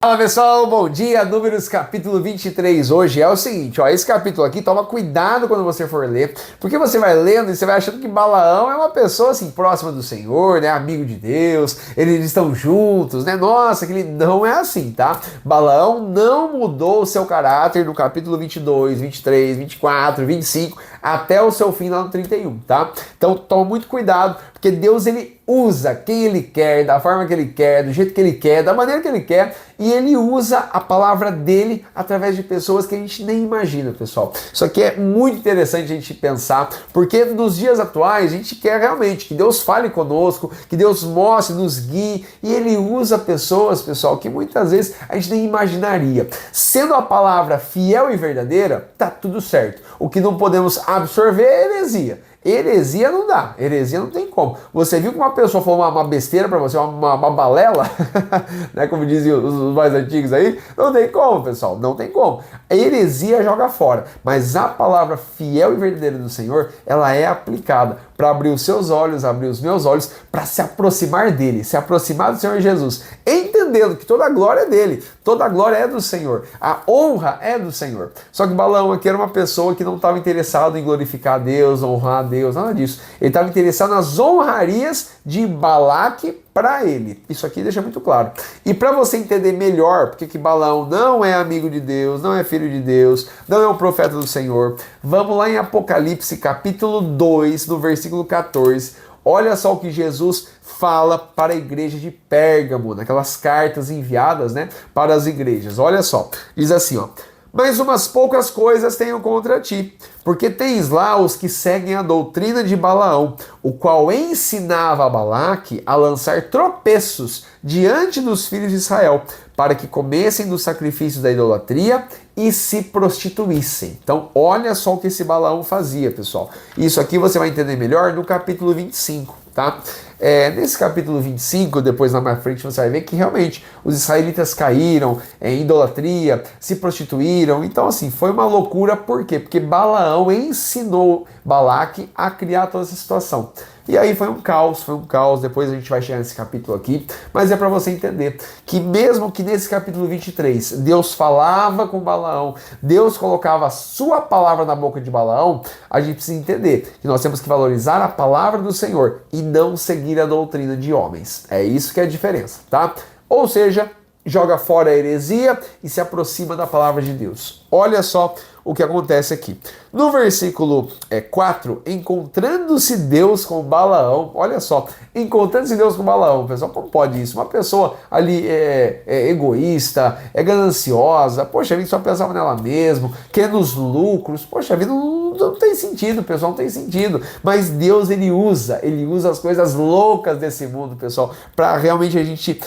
Fala pessoal, bom dia, Números capítulo 23, hoje é o seguinte, esse capítulo aqui, toma cuidado quando você for ler, porque você vai lendo e você vai achando que Balaão é uma pessoa assim, próxima do Senhor, né, amigo de Deus, eles estão juntos, né, nossa, que ele não é assim, tá? Balaão não mudou o seu caráter no capítulo 22, 23, 24, 25, até o seu fim lá no 31, tá? Então toma muito cuidado, porque Deus ele usa quem ele quer, da forma que ele quer, do jeito que ele quer, da maneira que ele quer, e ele usa a palavra dele através de pessoas que a gente nem imagina, pessoal. Isso aqui é muito interessante a gente pensar, porque nos dias atuais a gente quer realmente que Deus fale conosco, que Deus mostre, nos guie, e ele usa pessoas, pessoal, que muitas vezes a gente nem imaginaria. Sendo a palavra fiel e verdadeira, tá tudo certo. O que não podemos absorver é heresia. Heresia não dá, heresia não tem como. Você viu que uma pessoa falou uma besteira pra você, uma balela, né, como diziam os mais antigos aí? Não tem como, pessoal, não tem como. A heresia joga fora, mas a palavra fiel e verdadeira do Senhor, ela é aplicada para abrir os seus olhos, abrir os meus olhos, para se aproximar dele, se aproximar do Senhor Jesus, entendendo que toda a glória é dele, toda a glória é do Senhor, a honra é do Senhor. Só que Balaão aqui era uma pessoa que não estava interessado em glorificar a Deus, honrar a Deus, nada disso. Ele estava interessado nas honrarias de Balaque para ele. Isso aqui deixa muito claro. E para você entender melhor porque que Balaão não é amigo de Deus, não é filho de Deus, não é um profeta do Senhor, vamos lá em Apocalipse capítulo 2, no versículo 14. Olha só o que Jesus fala para a igreja de Pérgamo, naquelas cartas enviadas, né, para as igrejas. Olha só, diz assim, mas umas poucas coisas tenho contra ti, porque tens lá os que seguem a doutrina de Balaão, o qual ensinava a Balaque a lançar tropeços diante dos filhos de Israel, para que comessem dos sacrifícios da idolatria e se prostituíssem. Então, olha só o que esse Balaão fazia, pessoal. Isso aqui você vai entender melhor no capítulo 25, tá? Nesse capítulo 25, depois lá mais frente, você vai ver que realmente os israelitas caíram em idolatria, se prostituíram. Então, assim, foi uma loucura. Por quê? Porque Balaão ensinou Balaque a criar toda essa situação. E aí foi um caos, depois a gente vai chegar nesse capítulo aqui, mas é para você entender que mesmo que nesse capítulo 23, Deus falava com Balaão, Deus colocava a sua palavra na boca de Balaão, a gente precisa entender que nós temos que valorizar a palavra do Senhor e não seguir a doutrina de homens. É isso que é a diferença, tá? Ou seja, joga fora a heresia e se aproxima da palavra de Deus. Olha só o que acontece aqui. No versículo 4, encontrando-se Deus com Balaão, olha só, encontrando-se Deus com Balaão, pessoal, como pode isso? Uma pessoa ali é egoísta, é gananciosa, poxa vida, só pensava nela mesmo, querendo os lucros, poxa vida, não tem sentido, pessoal, não tem sentido. Mas Deus, ele usa as coisas loucas desse mundo, pessoal, para realmente a gente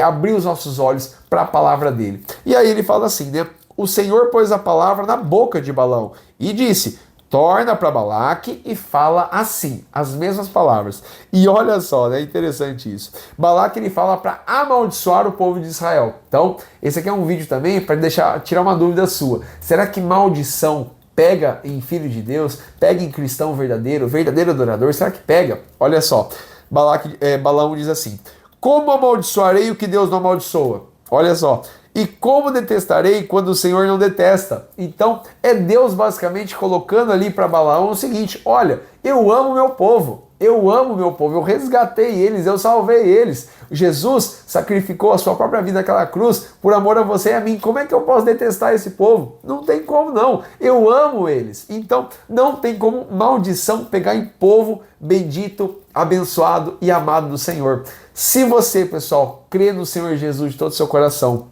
abrir os nossos olhos para a palavra dele. E aí ele fala assim, né? O Senhor pôs a palavra na boca de Balaão e disse, torna para Balaque e fala assim, as mesmas palavras. E olha só, né, interessante isso. Balaque ele fala para amaldiçoar o povo de Israel. Então, esse aqui é um vídeo também para tirar uma dúvida sua. Será que maldição pega em filho de Deus? Pega em cristão verdadeiro adorador? Será que pega? Olha só, Balaão diz assim, como amaldiçoarei o que Deus não amaldiçoa? Olha só. E como detestarei quando o Senhor não detesta? Então, é Deus basicamente colocando ali para Balaão o seguinte, olha, eu amo meu povo, eu resgatei eles, eu salvei eles. Jesus sacrificou a sua própria vida naquela cruz por amor a você e a mim. Como é que eu posso detestar esse povo? Não tem como não, eu amo eles. Então, não tem como maldição pegar em povo bendito, abençoado e amado do Senhor. Se você, pessoal, crê no Senhor Jesus de todo o seu coração,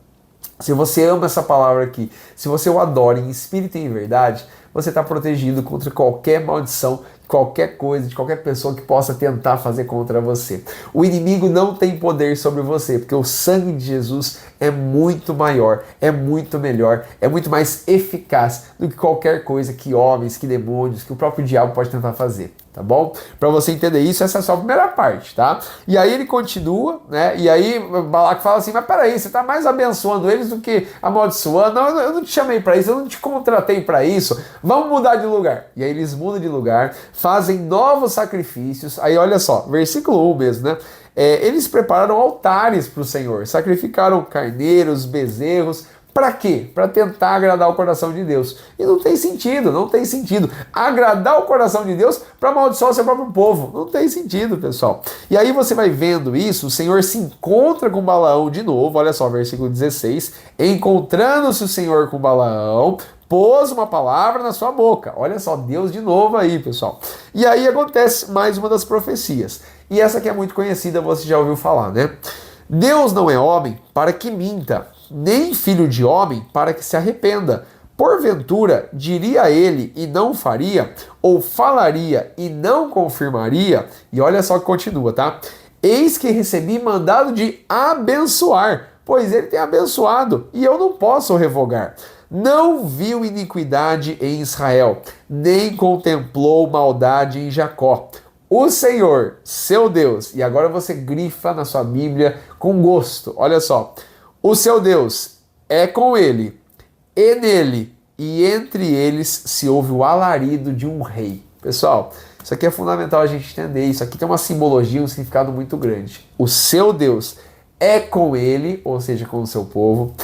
se você ama essa palavra aqui, se você o adora em espírito e em verdade, você está protegido contra qualquer maldição, qualquer coisa, de qualquer pessoa que possa tentar fazer contra você. O inimigo não tem poder sobre você, porque o sangue de Jesus é muito maior, é muito melhor, é muito mais eficaz do que qualquer coisa que homens, que demônios, que o próprio diabo pode tentar fazer. Tá bom? Para você entender isso, essa é só a primeira parte, tá? E aí ele continua, né? E aí Balaque fala assim, mas peraí, você tá mais abençoando eles do que amaldiçoando? Não, eu não te chamei para isso, eu não te contratei para isso, vamos mudar de lugar. E aí eles mudam de lugar, fazem novos sacrifícios, aí olha só, versículo 1 mesmo, né? eles prepararam altares para o Senhor, sacrificaram carneiros, bezerros. Para quê? Para tentar agradar o coração de Deus. E não tem sentido, não tem sentido. Agradar o coração de Deus para amaldiçoar o seu próprio povo. Não tem sentido, pessoal. E aí você vai vendo isso, o Senhor se encontra com Balaão de novo, olha só, versículo 16. Encontrando-se o Senhor com Balaão, pôs uma palavra na sua boca. Olha só, Deus de novo aí, pessoal. E aí acontece mais uma das profecias. E essa aqui é muito conhecida, você já ouviu falar, né? Deus não é homem para que minta, nem filho de homem para que se arrependa. Porventura, diria ele e não faria, ou falaria e não confirmaria? E olha só que continua, tá? Eis que recebi mandado de abençoar, pois ele tem abençoado, e eu não posso revogar. Não viu iniquidade em Israel, nem contemplou maldade em Jacó. O Senhor, seu Deus, e agora você grifa na sua Bíblia com gosto, olha só. O seu Deus é com ele, e nele, e entre eles se ouve o alarido de um rei. Pessoal, isso aqui é fundamental a gente entender, isso aqui tem uma simbologia, um significado muito grande. O seu Deus é com ele, ou seja, com o seu povo,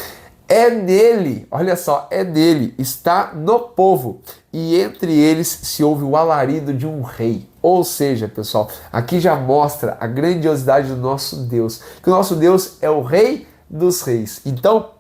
é nele, olha só, é nele, está no povo, e entre eles se ouve o alarido de um rei. Ou seja, pessoal, aqui já mostra a grandiosidade do nosso Deus, que o nosso Deus é o rei dos reis. Então,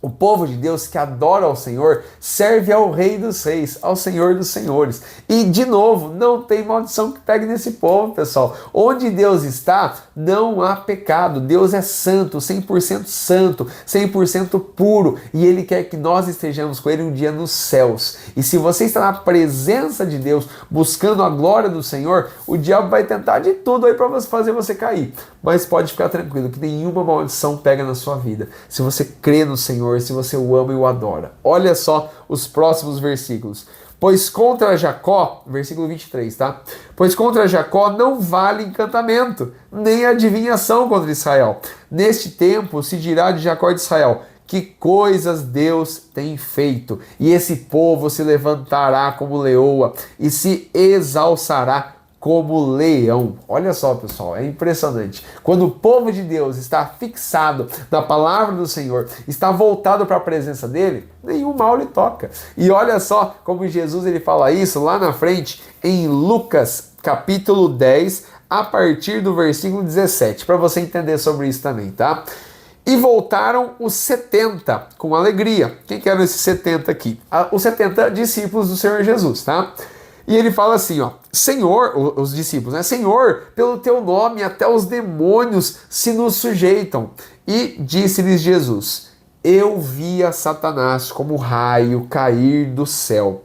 o povo de Deus que adora ao Senhor serve ao Rei dos Reis, ao Senhor dos Senhores. E, de novo, não tem maldição que pegue nesse povo, pessoal. Onde Deus está, não há pecado. Deus é santo, 100% puro. E Ele quer que nós estejamos com Ele um dia nos céus. E se você está na presença de Deus, buscando a glória do Senhor, o diabo vai tentar de tudo aí para fazer você cair. Mas pode ficar tranquilo que nenhuma maldição pega na sua vida. Se você crê no Senhor, se você o ama e o adora. Olha só os próximos versículos. Pois contra Jacó, versículo 23, tá? Pois contra Jacó não vale encantamento, nem adivinhação contra Israel. Neste tempo se dirá de Jacó e de Israel, que coisas Deus tem feito. E esse povo se levantará como leoa e se exalçará como leão. Olha só, pessoal, é impressionante. Quando o povo de Deus está fixado na palavra do Senhor, está voltado para a presença dele, nenhum mal lhe toca. E olha só como Jesus ele fala isso lá na frente em Lucas capítulo 10, a partir do versículo 17, para você entender sobre isso também, tá? E voltaram os 70 com alegria. Quem que eram esses 70 aqui? Os 70 discípulos do Senhor Jesus, tá? E ele fala assim, ó, Senhor, os discípulos, né? Senhor, pelo teu nome até os demônios se nos sujeitam. E disse-lhes Jesus, eu via Satanás como raio cair do céu.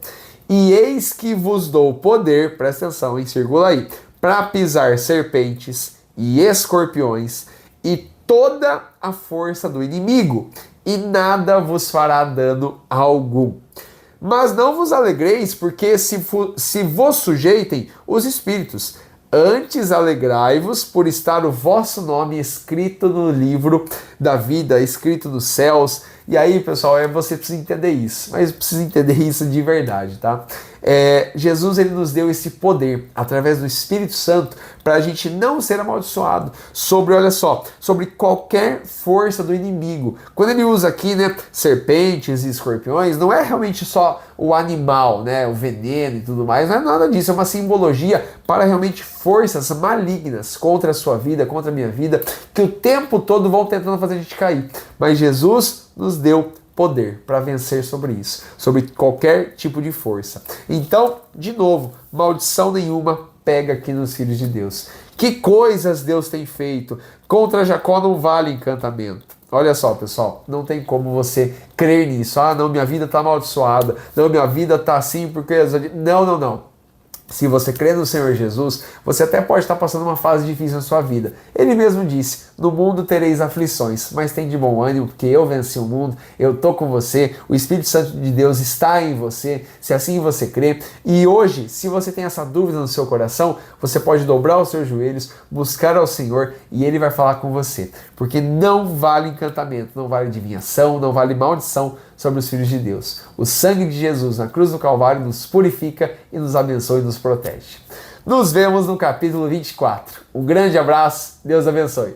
E eis que vos dou poder, presta atenção, hein, circula aí, para pisar serpentes e escorpiões e toda a força do inimigo, e nada vos fará dano algum. Mas não vos alegreis, porque se vos sujeitem os espíritos. Antes alegrai-vos por estar o vosso nome escrito no livro da vida, escrito nos céus. E aí, pessoal, você precisa entender isso. Mas precisa entender isso de verdade, tá? Jesus ele nos deu esse poder, através do Espírito Santo, para a gente não ser amaldiçoado sobre, olha só, sobre qualquer força do inimigo. Quando ele usa aqui, né, serpentes e escorpiões, não é realmente só o animal, né, o veneno e tudo mais, não é nada disso, é uma simbologia para realmente forças malignas contra a sua vida, contra a minha vida, que o tempo todo vão tentando fazer a gente cair. Mas Jesus nos deu poder para vencer sobre isso, sobre qualquer tipo de força. Então, de novo, maldição nenhuma pega aqui nos filhos de Deus. Que coisas Deus tem feito? Contra Jacó não vale encantamento. Olha só, pessoal, não tem como você crer nisso. Ah, não, minha vida está amaldiçoada. Não, minha vida está assim porque... Não. Se você crê no Senhor Jesus, você até pode estar passando uma fase difícil na sua vida. Ele mesmo disse, no mundo tereis aflições, mas tem de bom ânimo, porque eu venci o mundo, eu estou com você, o Espírito Santo de Deus está em você, se assim você crê. E hoje, se você tem essa dúvida no seu coração, você pode dobrar os seus joelhos, buscar ao Senhor e Ele vai falar com você. Porque não vale encantamento, não vale adivinhação, não vale maldição sobre os filhos de Deus. O sangue de Jesus na cruz do Calvário nos purifica e nos abençoa e nos protege. Nos vemos no capítulo 24. Um grande abraço, Deus abençoe.